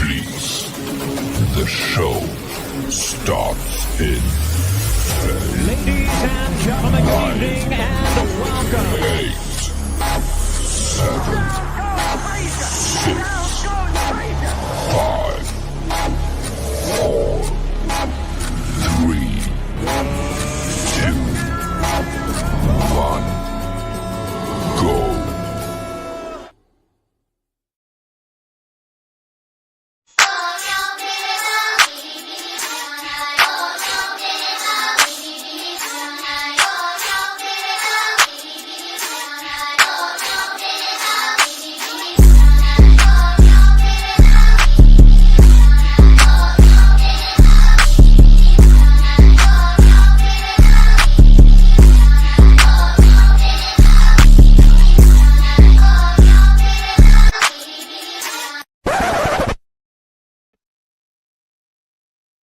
Please, the show starts in Ladies and gentlemen, good evening and welcome. 8, 7, 6, 5, 4, 3, 2, 1, go.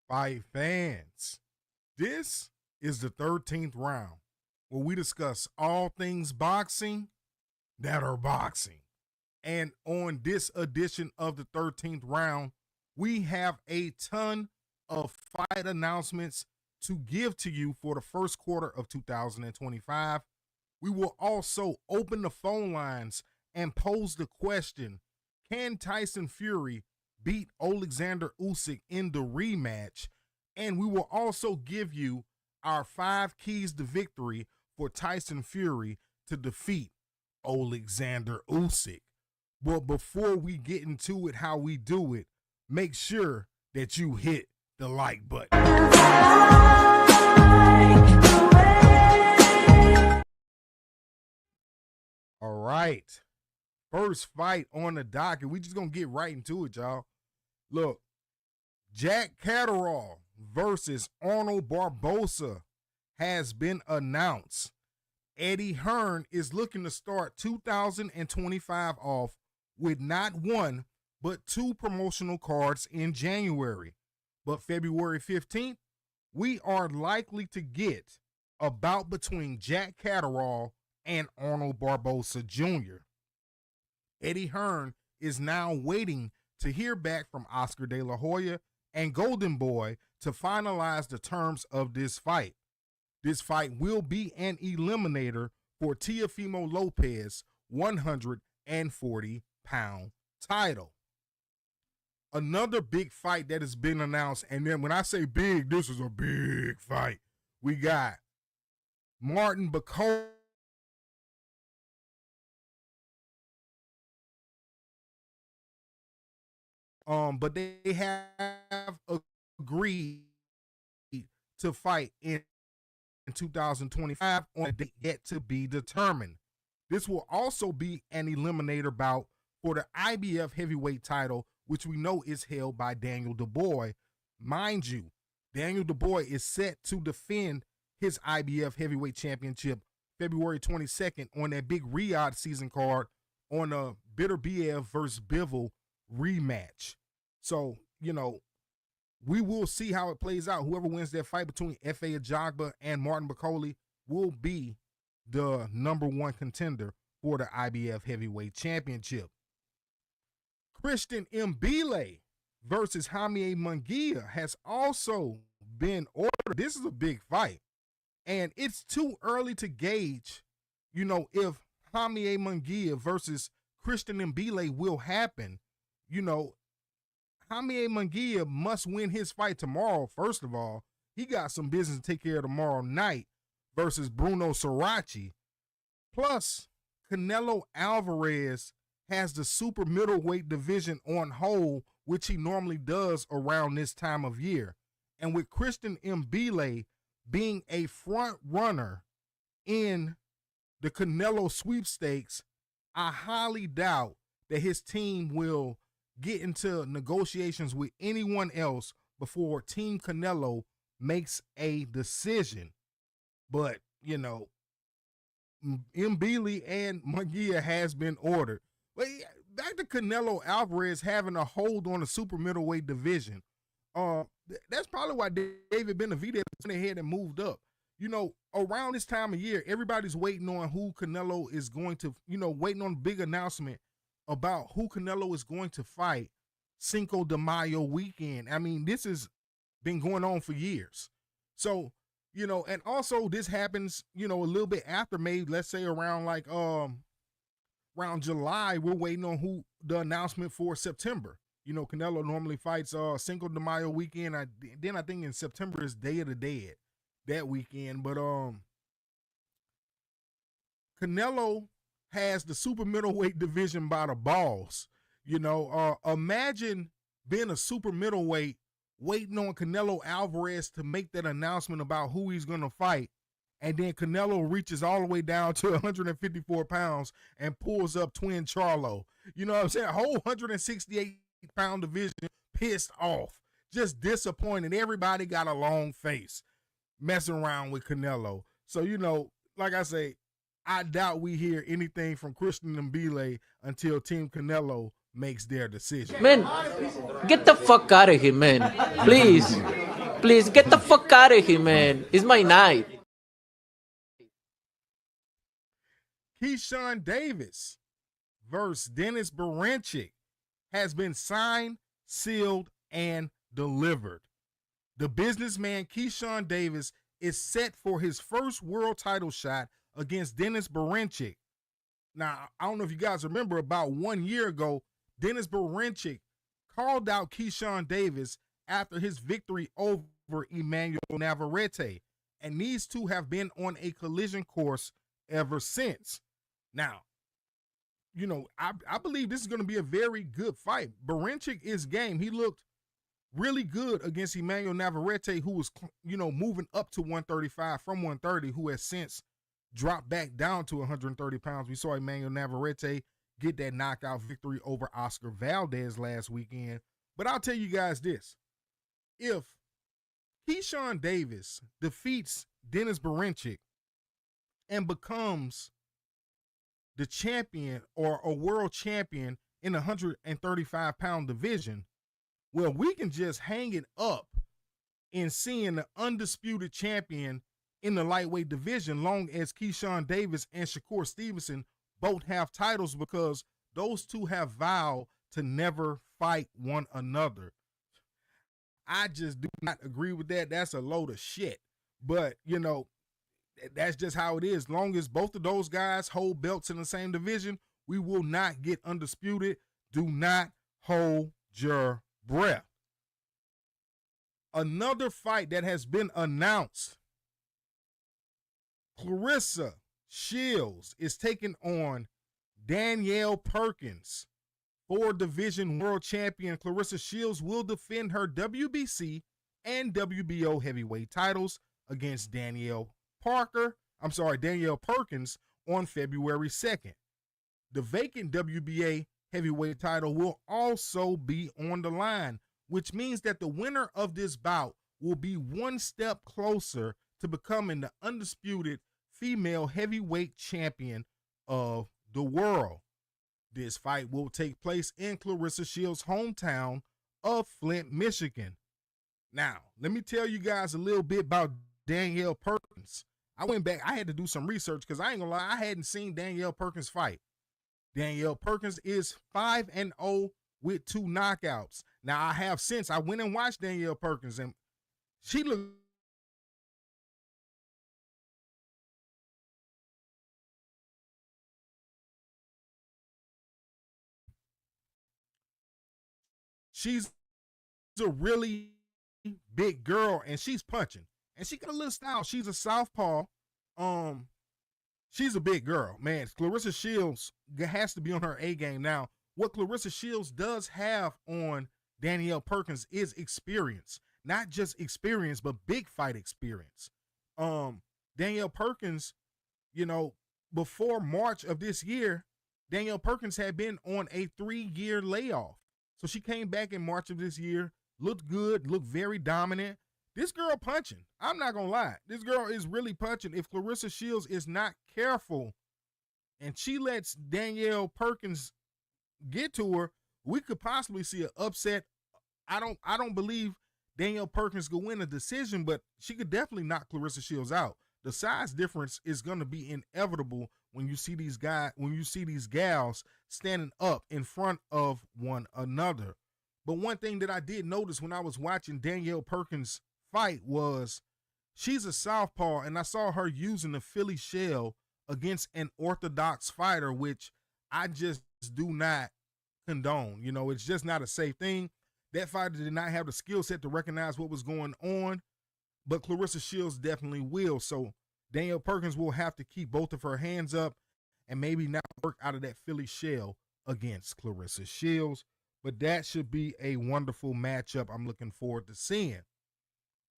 Fight fans, this is the 13th round where we discuss all things boxing that are boxing. And on this edition of the 13th round, we have a ton of fight announcements to give to you for the first quarter of 2025. We will also open the phone lines and pose the question, can Tyson Fury beat Oleksandr Usyk in the rematch? And we will also give you our 5 keys to victory for Tyson Fury to defeat Oleksandr Usyk. But before we get into it, how we do it, make sure that you hit the like button. All right. First fight on the docket. We just going to get right into it, y'all. Look, Jack Catterall versus Arnold Barboza has been announced. Eddie Hearn is looking to start 2025 off with not one, but 2 promotional cards in January. But February 15th, we are likely to get a bout between Jack Catterall and Arnold Barboza Jr. Eddie Hearn is now waiting to hear back from Oscar De La Hoya and Golden Boy to finalize the terms of this fight. This fight will be an eliminator for Teofimo Lopez 140-pound title. Another big fight that has been announced, and then when I say big, this is a big fight. We got Martin Bakole but they have agreed to fight in 2025 on a date yet to be determined. This will also be an eliminator bout for the IBF heavyweight title, which we know is held by Daniel Dubois. Mind you, Daniel Dubois is set to defend his IBF heavyweight championship February 22nd on that big Riyadh season card on a Bitterbiev versus Bivol rematch. So, we will see how it plays out. Whoever wins that fight between F.A. Ajagba and Martin Bakole will be the #1 contender for the IBF heavyweight championship. Christian Mbile versus Jaime Munguia has also been ordered. This is a big fight, and it's too early to gauge, if Jaime Munguia versus Christian Mbile will happen. Jaime Munguia must win his fight tomorrow. First of all, he got some business to take care of tomorrow night versus Bruno Sarachi. Plus, Canelo Alvarez has the super middleweight division on hold, which he normally does around this time of year. And with Christian Mbile being a front runner in the Canelo sweepstakes, I highly doubt that his team will get into negotiations with anyone else before Team Canelo makes a decision. But, Mbile and Munguia has been ordered. But back to Canelo Alvarez having a hold on the super middleweight division. That's probably why David Benavidez went ahead and moved up. Around this time of year, everybody's waiting on who Canelo is going to, waiting on a big announcement about who Canelo is going to fight Cinco de Mayo weekend. I mean, this has been going on for years. So, and also this happens, a little bit after May, let's say around around July, we're waiting on the announcement for September. Canelo normally fights Cinco de Mayo weekend. Then I think in September is Day of the Dead that weekend. But Canelo has the super middleweight division by the balls. Imagine being a super middleweight waiting on Canelo Alvarez to make that announcement about who he's going to fight. And then Canelo reaches all the way down to 154 pounds and pulls up Twin Charlo. You know what I'm saying? A whole 168-pound division pissed off, just disappointed. Everybody got a long face messing around with Canelo. So, like I say, I doubt we hear anything from Christian Mbile until Team Canelo makes their decision. Man, get the fuck out of here, man. Please. Please, get the fuck out of here, man. It's my night. Keyshawn Davis versus Dennis Berinchik has been signed, sealed, and delivered. The businessman Keyshawn Davis is set for his first world title shot against Dennis Berinchik. Now, I don't know if you guys remember, about 1 year ago, Dennis Berinchik called out Keyshawn Davis after his victory over Emmanuel Navarrete, and these two have been on a collision course ever since. Now, I believe this is going to be a very good fight. Berinchik is game. He looked really good against Emmanuel Navarrete, who was, moving up to 135 from 130, who has since dropped back down to 130 pounds. We saw Emmanuel Navarrete get that knockout victory over Oscar Valdez last weekend. But I'll tell you guys this. If Keyshawn Davis defeats Dennis Berinchik and becomes the champion or a world champion in the 135-pound division, well, we can just hang it up in seeing the undisputed champion in the lightweight division, long as Keyshawn Davis and Shakur Stevenson both have titles, because those two have vowed to never fight one another. I just do not agree with that. That's a load of shit. But, that's just how it is. Long as both of those guys hold belts in the same division, we will not get undisputed. Do not hold your breath. Another fight that has been announced. Clarissa Shields is taking on Danielle Perkins. 4-division world champion Clarissa Shields will defend her WBC and WBO heavyweight titles against Danielle Perkins on February 2nd. The vacant WBA heavyweight title will also be on the line, which means that the winner of this bout will be one step closer to becoming the undisputed female heavyweight champion of the world. This fight will take place in Clarissa Shields' hometown of Flint, Michigan. Now, let me tell you guys a little bit about Danielle Perkins. I went back, I had to do some research because I ain't gonna lie, I hadn't seen Danielle Perkins fight. Danielle Perkins is 5-0 with 2 knockouts. Now, I went and watched Danielle Perkins, and she looked she's a really big girl, and she's punching. And she got a little style. She's a southpaw. She's a big girl, man. Clarissa Shields has to be on her A game. Now, what Clarissa Shields does have on Danielle Perkins is experience. Not just experience, but big fight experience. Danielle Perkins, before March of this year, Danielle Perkins had been on a 3-year layoff. So she came back in March of this year, looked good, looked very dominant. This girl punching. I'm not going to lie. This girl is really punching. If Clarissa Shields is not careful and she lets Danielle Perkins get to her, we could possibly see an upset. I don't believe Danielle Perkins could win a decision, but she could definitely knock Clarissa Shields out. The size difference is going to be inevitable when you see these gals standing up in front of one another. But one thing that I did notice when I was watching Danielle Perkins fight was she's a southpaw, and I saw her using the Philly shell against an orthodox fighter, which I just do not condone. You know, it's just not a safe thing. That fighter did not have the skill set to recognize what was going on, but Clarissa Shields definitely will. So Danielle Perkins will have to keep both of her hands up and maybe not work out of that Philly shell against Clarissa Shields. But that should be a wonderful matchup I'm looking forward to seeing.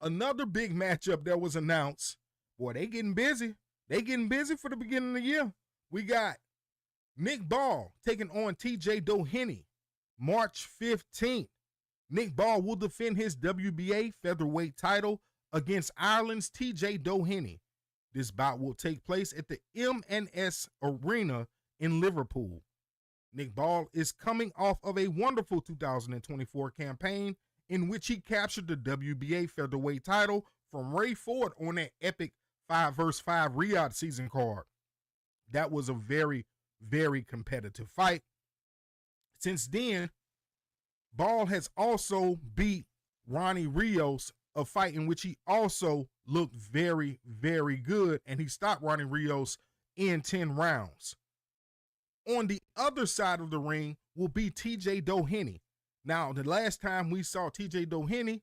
Another big matchup that was announced. Boy, they getting busy. They getting busy for the beginning of the year. We got Nick Ball taking on TJ Doheny March 15th. Nick Ball will defend his WBA featherweight title against Ireland's TJ Doheny. This bout will take place at the M&S Arena in Liverpool. Nick Ball is coming off of a wonderful 2024 campaign in which he captured the WBA featherweight title from Ray Ford on that epic 5 vs. 5 Riyadh season card. That was a very, very competitive fight. Since then, Ball has also beat Ronnie Rios, a fight in which he also looked very, very good, and he stopped Ronnie Rios in 10 rounds. On the other side of the ring will be TJ Doheny. Now, the last time we saw TJ Doheny,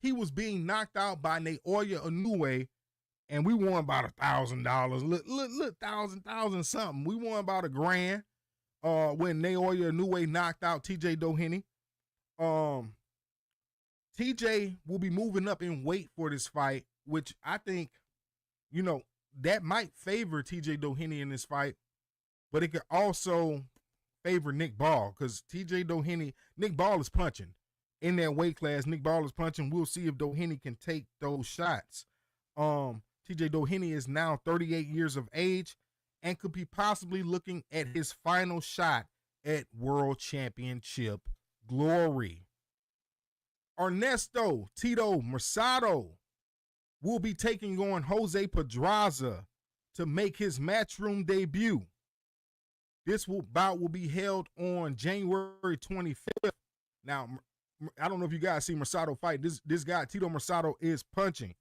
he was being knocked out by Naoya Inoue, and we won about $1,000. Look, thousand something. We won about $1,000 when Naoya Inoue knocked out TJ Doheny. TJ will be moving up in weight for this fight, which I think, you know, that might favor TJ Doheny in this fight, but it could also favor Nick Ball because TJ Doheny, Nick Ball is punching in that weight class. Nick Ball is punching. We'll see if Doheny can take those shots. TJ Doheny is now 38 years of age and could be possibly looking at his final shot at World Championship glory. Ernesto Tito Mercado will be taking on Jose Pedraza to make his Matchroom debut. This bout will be held on January 25th. Now, I don't know if you guys see Mercado fight. This guy, Tito Mercado, is punching.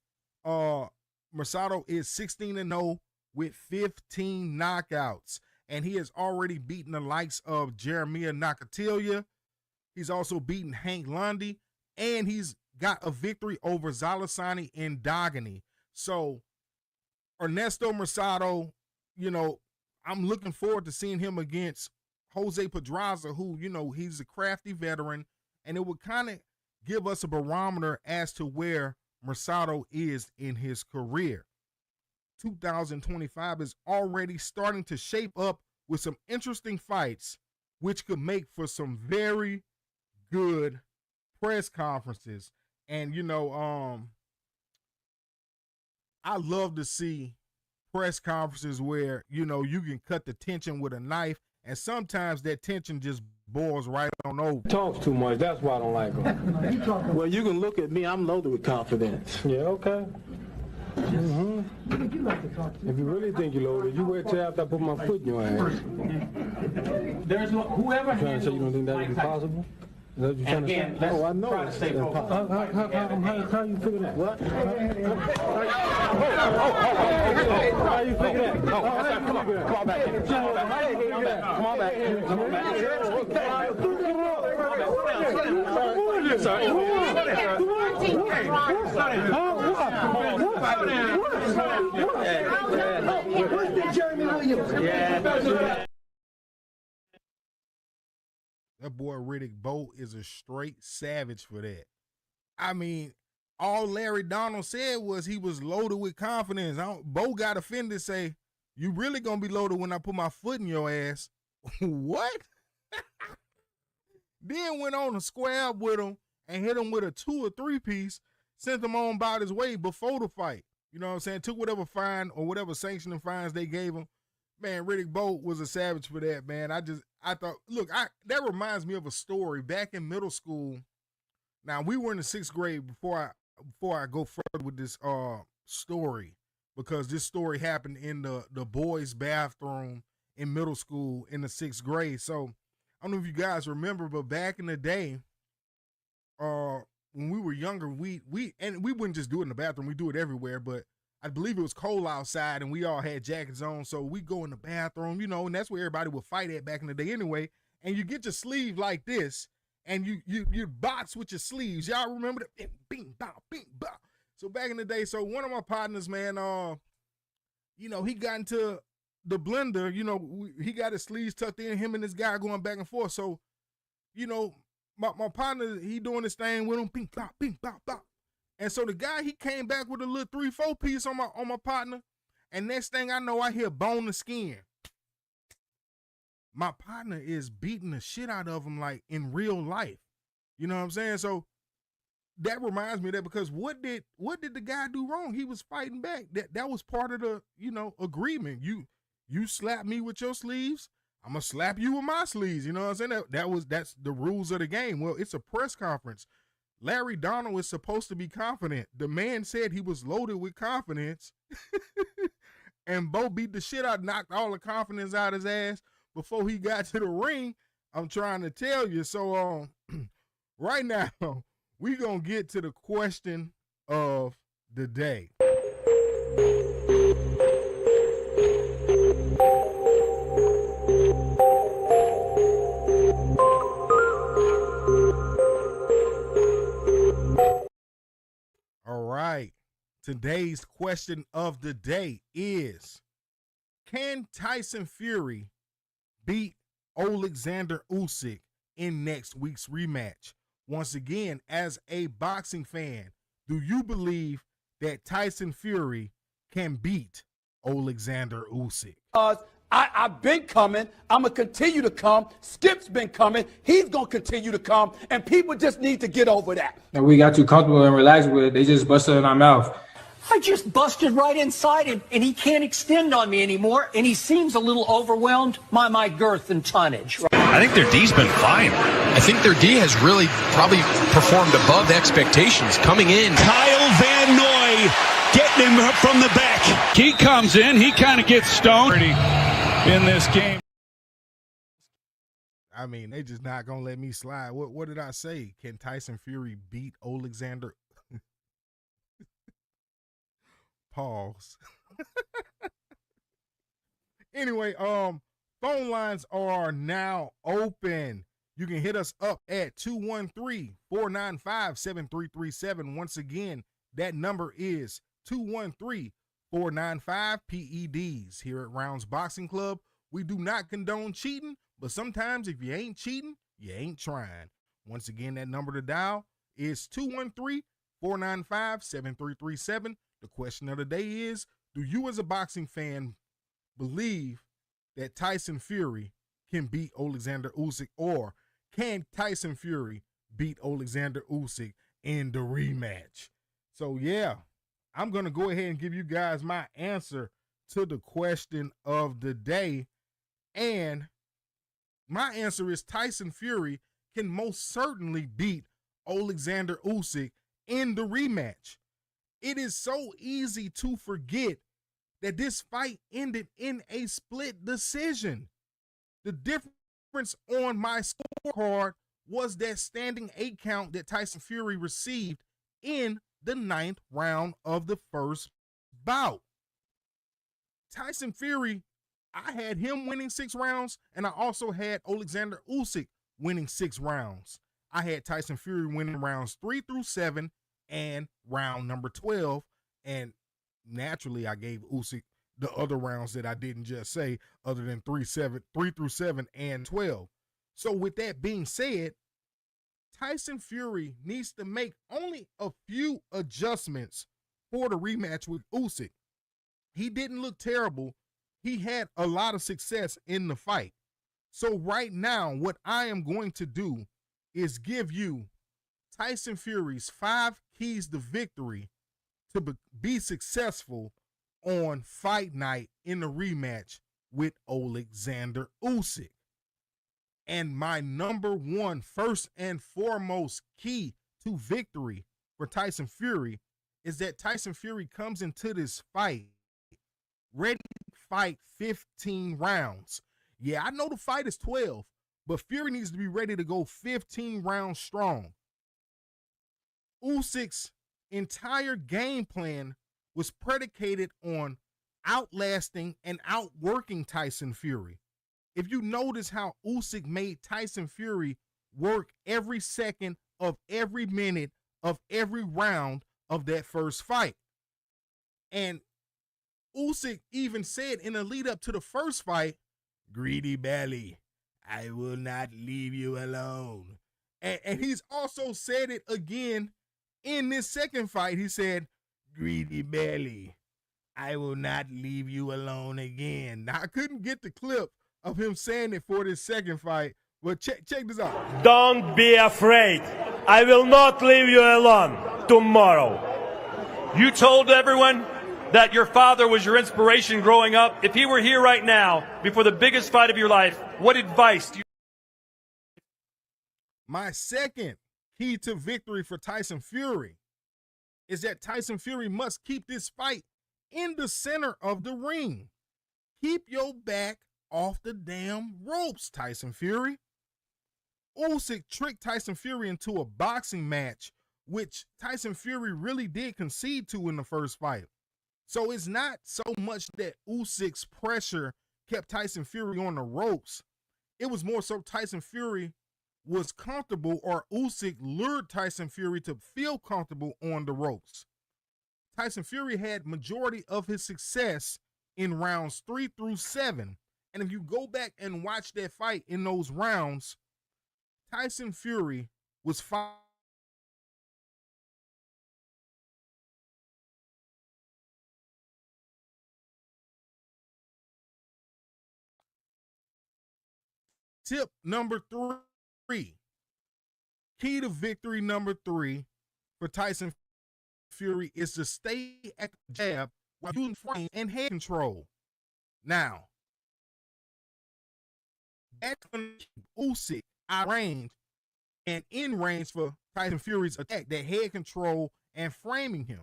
Mercado is 16-0 with 15 knockouts, and he has already beaten the likes of Jeremiah Nakatilia. He's also beaten Hank Lundy, and he's got a victory over Zalasani and Dogany. So, Ernesto Mercado, you know, I'm looking forward to seeing him against Jose Pedraza, who, you know, he's a crafty veteran, and it would kind of give us a barometer as to where Mercado is in his career. 2025 is already starting to shape up with some interesting fights, which could make for some very good press conferences. And, you know, I love to see press conferences where, you know, you can cut the tension with a knife, and sometimes that tension just boils right on over. Talks too much. That's why I don't like him. Well, you can look at me. I'm loaded with confidence. Yeah, okay. If you really think you're loaded, you wait till after I put my foot in your ass. There's whoever. You trying to say you don't think that would be possible? Is that what you're trying to say? Oh, I know. How you figure that? What? How you figure that? Come on back. Come on back. That boy Riddick Bowe is a straight savage for that. I mean, all Larry Donald said was he was loaded with confidence. Bowe got offended, say, "You really gonna be loaded when I put my foot in your ass?" What? Then went on to square up with him and hit him with a 2 or 3 piece, sent him on about his way before the fight. You know what I'm saying? Took whatever fine or whatever sanctioning fines they gave him. Man, Riddick Bowe was a savage for that, man. I thought, look, that reminds me of a story back in middle school. Now, we were in the 6th grade before I go further with this story, because this story happened in the boys' bathroom in middle school in the 6th grade. So I don't know if you guys remember, but back in the day, when we were younger, we wouldn't just do it in the bathroom. We do it everywhere, but I believe it was cold outside and we all had jackets on. So we go in the bathroom, and that's where everybody would fight at back in the day anyway. And you get your sleeve like this and you box with your sleeves. Y'all remember that? Bing, bow, bing, bow. So back in the day, so one of my partners, man, he got into the blender, he got his sleeves tucked in, him and this guy going back and forth. So, my partner, he doing this thing with him, bing, bow, bing, bow, bow. And so the guy, he came back with a little 3-4 piece on my partner. And next thing I know, I hear bone and skin. My partner is beating the shit out of him like in real life. You know what I'm saying? So that reminds me of that, because what did the guy do wrong? He was fighting back. That was part of the, agreement. You slap me with your sleeves, I'm gonna slap you with my sleeves. You know what I'm saying? That's the rules of the game. Well, it's a press conference. Larry Donald is supposed to be confident. The man said he was loaded with confidence. And Bo beat the shit out, knocked all the confidence out his ass before he got to the ring. I'm trying to tell you. So right now, we gonna get to the question of the day. All right. Today's question of the day is, can Tyson Fury beat Oleksandr Usyk in next week's rematch? Once again, as a boxing fan, do you believe that Tyson Fury can beat Oleksandr Usyk? I've been coming. I'm going to continue to come. Skip's been coming. He's going to continue to come. And people just need to get over that. And we got too comfortable and relaxed with it. They just busted in our mouth. I just busted right inside him, and he can't extend on me anymore, and he seems a little overwhelmed by my girth and tonnage. I think their D's been fine. I think their D has really probably performed above expectations coming in. Kyle Van Noy getting him from the back. He comes in, he kind of gets stoned in this game. I mean, they just not going to let me slide. What did I say? Can Tyson Fury beat Oleksandr? Pause. Anyway, phone lines are now open. You can hit us up at 213-495-7337. Once again, that number is 213-495-PEDs. Here at Rounds Boxing Club, we do not condone cheating, but sometimes if you ain't cheating, you ain't trying. Once again, that number to dial is 213-495-7337. The question of the day is, do you as a boxing fan believe that Tyson Fury can beat Oleksandr Usyk, or can Tyson Fury beat Oleksandr Usyk in the rematch? So yeah, I'm going to go ahead and give you guys my answer to the question of the day. And my answer is Tyson Fury can most certainly beat Oleksandr Usyk in the rematch. It is so easy to forget that this fight ended in a split decision. The difference on my scorecard was that standing 8 count that Tyson Fury received in the 9th round of the first bout. Tyson Fury, I had him winning 6 rounds, and I also had Oleksandr Usyk winning 6 rounds. I had Tyson Fury winning rounds 3 through 7 and round number 12, and naturally I gave Usyk the other rounds that I didn't just say, other than 3 through 7 and 12. So with that being said, Tyson Fury needs to make only a few adjustments for the rematch with Usyk. He didn't look terrible. He had a lot of success in the fight. So right now, what I am going to do is give you Tyson Fury's 5 keys to victory to be successful on fight night in the rematch with Oleksandr Usyk. And my number one, first and foremost key to victory for Tyson Fury is that Tyson Fury comes into this fight ready to fight 15 rounds. Yeah, I know the fight is 12, but Fury needs to be ready to go 15 rounds strong. Usyk's entire game plan was predicated on outlasting and outworking Tyson Fury. If you notice how Usyk made Tyson Fury work every second of every minute of every round of that first fight. And Usyk even said in the lead up to the first fight, "Greedy belly, I will not leave you alone." And he's also said it again in this second fight. He said, "Greedy belly, I will not leave you alone again." Now, I couldn't get the clip of him saying it for this second fight, but check this out. Don't be afraid. I will not leave you alone tomorrow. You told everyone that your father was your inspiration growing up. If he were here right now, before the biggest fight of your life, what advice do you? My second key to victory for Tyson Fury is that Tyson Fury must keep this fight in the center of the ring. Keep your back off the damn ropes, Tyson Fury. Usyk tricked Tyson Fury into a boxing match, which Tyson Fury really did concede to in the first fight. So it's not so much that Usyk's pressure kept Tyson Fury on the ropes. It was more so Tyson Fury was comfortable, or Usyk lured Tyson Fury to feel comfortable on the ropes. Tyson Fury had majority of his success in rounds 3 through 7. And if you go back and watch that fight in those rounds, Tyson Fury was fine. Tip number 3. Key to victory number 3 for Tyson Fury is to stay at the jab while using frame and head control. Now, that's going to keep Usyk out range and in range for Tyson Fury's attack, that head control and framing him.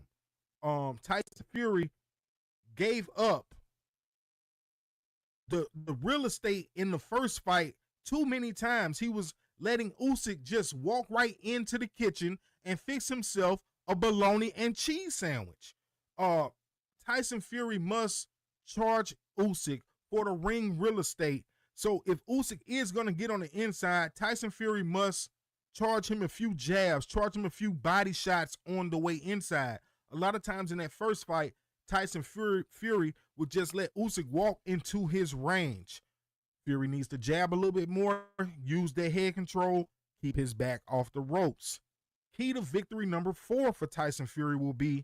Tyson Fury gave up the real estate in the first fight too many times. He was letting Usyk just walk right into the kitchen and fix himself a bologna and cheese sandwich. Tyson Fury must charge Usyk for the ring real estate. So if Usyk is going to get on the inside, Tyson Fury must charge him a few jabs, charge him a few body shots on the way inside. A lot of times in that first fight, Tyson Fury would just let Usyk walk into his range. Fury needs to jab a little bit more, use that head control, keep his back off the ropes. Key to victory number 4 for Tyson Fury will be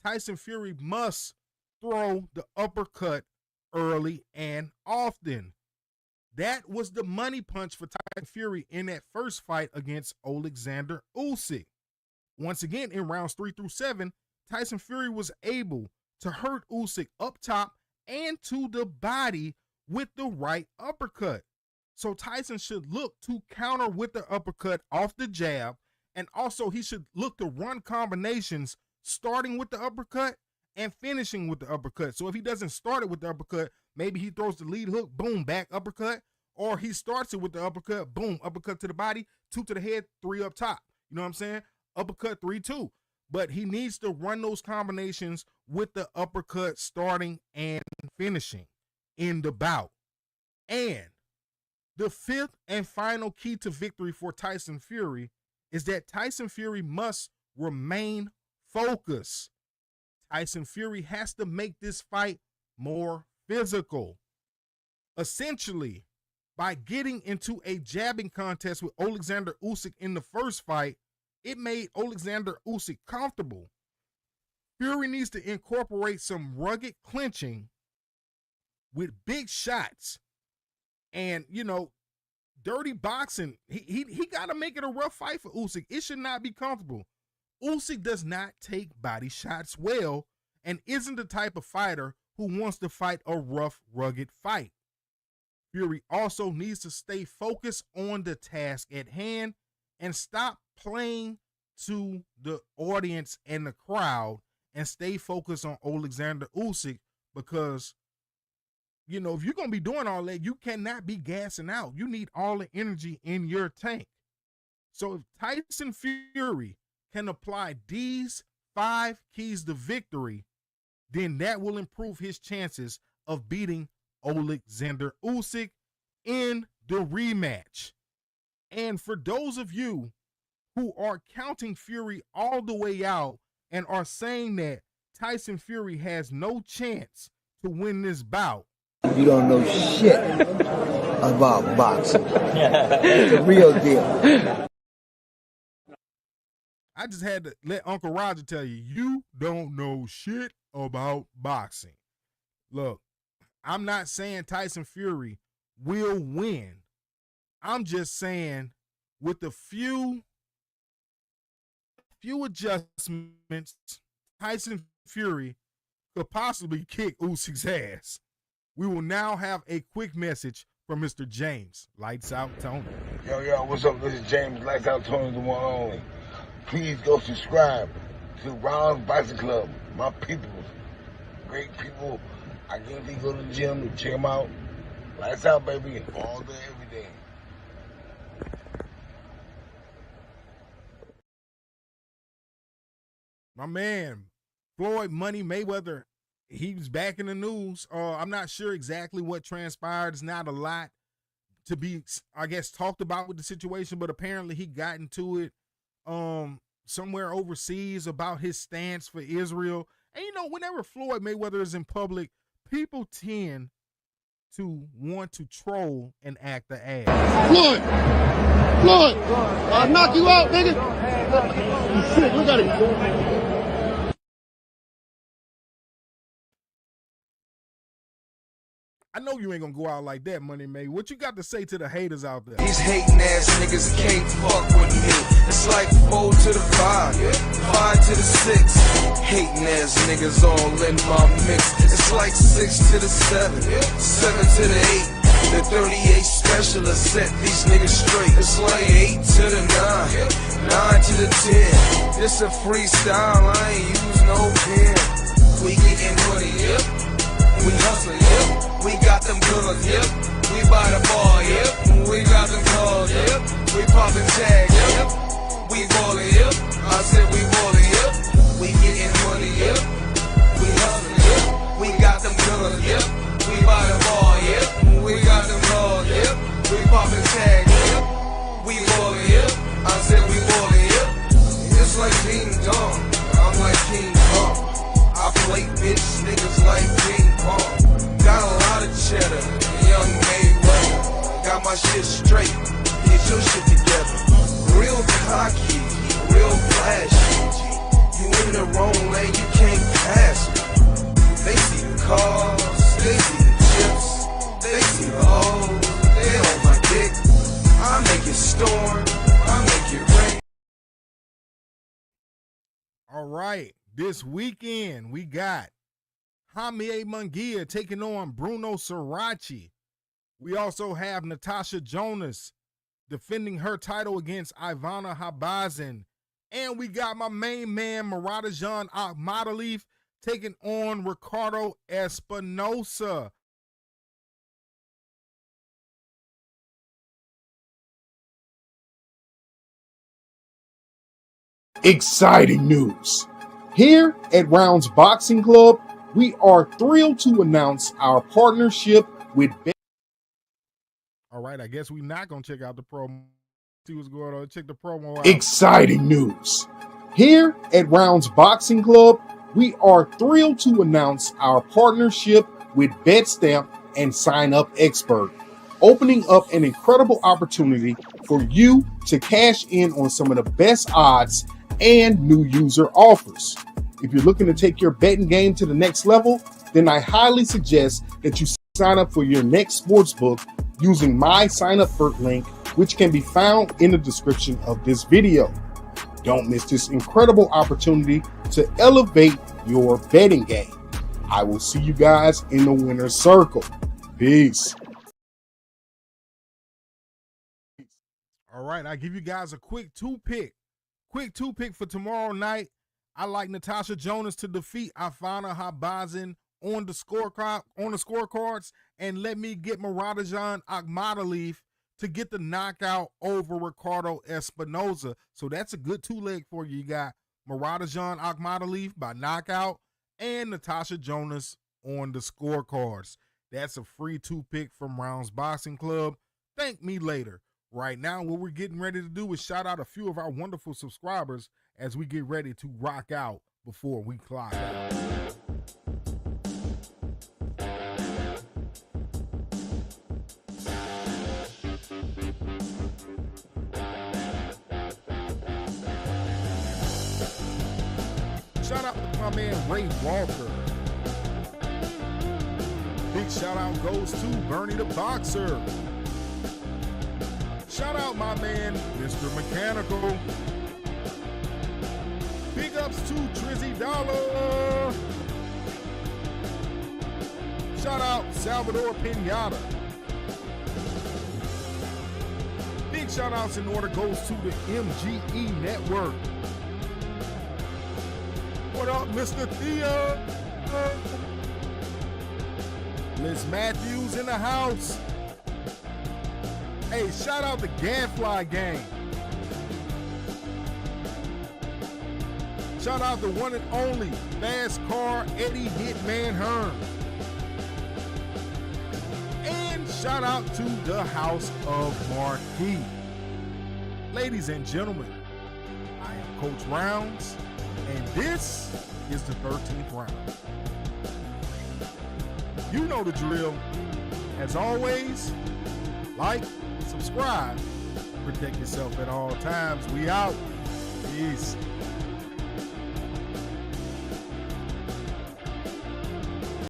Tyson Fury must throw the uppercut early and often. That was the money punch for Tyson Fury in that first fight against Oleksandr Usyk. Once again, in rounds 3 through 7, Tyson Fury was able to hurt Usyk up top and to the body with the right uppercut. So Tyson should look to counter with the uppercut off the jab, and also he should look to run combinations starting with the uppercut and finishing with the uppercut. So if he doesn't start it with the uppercut, maybe he throws the lead hook, boom, back uppercut, or he starts it with the uppercut, boom, uppercut to the body, 2 to the head, 3 up top. You know what I'm saying? Uppercut, 3-2. But he needs to run those combinations with the uppercut starting and finishing in the bout. And the 5th and final key to victory for Tyson Fury is that Tyson Fury must remain focused. Tyson Fury has to make this fight more physical. Essentially, by getting into a jabbing contest with Oleksandr Usyk in the first fight, it made Oleksandr Usyk comfortable. Fury needs to incorporate some rugged clinching with big shots and, dirty boxing. He got to make it a rough fight for Usyk. It should not be comfortable. Usyk does not take body shots well and isn't the type of fighter who wants to fight a rough, rugged fight. Fury also needs to stay focused on the task at hand and stop playing to the audience and the crowd and stay focused on Oleksandr Usyk, because, if you're going to be doing all that, you cannot be gassing out. You need all the energy in your tank. So if Tyson Fury can apply these 5 keys to victory, then that will improve his chances of beating Oleksandr Usyk in the rematch. And for those of you who are counting Fury all the way out and are saying that Tyson Fury has no chance to win this bout, you don't know shit about boxing. It's the real deal. I just had to let Uncle Roger tell you, you don't know shit about boxing. Look, I'm not saying Tyson Fury will win. I'm just saying with a few adjustments, Tyson Fury could possibly kick Usyk's ass. We will now have a quick message from Mr. James, Lights Out Tony. Yo, what's up? This is James, Lights Out Tony, the one only. Please go subscribe to Ron's Boxing Club. My people, great people. I guarantee go to the gym, check them out. Lights out, baby, all day, every day. My man, Floyd Money Mayweather, he's back in the news. I'm not sure exactly what transpired. It's not a lot to be, I guess, talked about with the situation, but apparently he got into it somewhere overseas about his stance for Israel. And, you know, whenever Floyd Mayweather is in public, people tend to want to troll and act the ass. Floyd, I'll knock you out, nigga. You sick, look at it. I know you ain't gonna go out like that, Money May. What you got to say to the haters out there? These hating ass niggas can't fuck with me. It's like 4 to the 5, 5 to the 6. Hating ass niggas all in my mix. It's like 6 to the 7, 7 to the 8. The 38 specialist set these niggas straight. It's like 8 to the 9, 9 to the 10. This a freestyle, I ain't use no pen. We getting money, yep. We hustling, yep. We got them guns, yep. We buy the bar, yep. We got them cars, yep. We poppin' tags, yep. We ballin', yep. I said we ballin', yep. We getting money, yep. We hustling, yep. We got them guns, yep. We buy the bar, yep. We got them cars, yep. We poppin' tags, yep. We ballin', yep. I said we ballin', yep. It's like King Dong, I'm like King Kong. I play bitch niggas like ping pong. Got a lot of cheddar, young Mayweather. Got my shit straight, get your shit together. Real cocky, real flashy. You in the wrong lane, you can't pass it. They see the cars, they see the chips, they see the hoes, they on my dick. I make it storm, I make it rain. All right, this weekend we got Jaime Munguia taking on Bruno Sarachi. We also have Natasha Jonas defending her title against Ivana Habazin. And we got my main man, Muradjan Akhmadaliev, taking on Ricardo Espinosa. Exciting news. Here at Rounds Boxing Club, we are thrilled to announce our partnership with All right, I guess we're not going to check out the promo. See what's going on. Check the promo out. Exciting news. Here at Rounds Boxing Club, we are thrilled to announce our partnership with BetStamp and Sign Up Expert, opening up an incredible opportunity for you to cash in on some of the best odds and new user offers. If you're looking to take your betting game to the next level, then I highly suggest that you sign up for your next sportsbook using my sign up for link, which can be found in the description of this video. Don't miss this incredible opportunity to elevate your betting game. I will see you guys in the winner's circle. Peace. All right, I give you guys a quick two-pick for tomorrow night. I like Natasha Jonas to defeat Ivana Habazin on the scorecards, and let me get Muradjan Akhmadaliev to get the knockout over Ricardo Espinoza. So that's a good two-leg for you. You got Muradajan Akhmadaliev by knockout and Natasha Jonas on the scorecards. That's a free 2-pick from Rounds Boxing Club. Thank me later. Right now, what we're getting ready to do is shout out a few of our wonderful subscribers as we get ready to rock out before we clock out. Shout out to my man Ray Walker. Big shout out goes to Bernie the Boxer. Shout out my man Mr. Mechanical. Big ups to Trizzy Dollar. Shout out Salvador Pinata. Big shout outs in order goes to the MGE Network. What up, Mr. Thea? Liz Matthews in the house. Hey, shout out the Gadfly Gang. Shout out the one and only Fast Car Eddie Hitman Hearn. And shout out to the House of Marquee. Ladies and gentlemen, I am Coach Rounds, and this is the 13th round. You know the drill. As always, like, subscribe, protect yourself at all times. We out. Peace.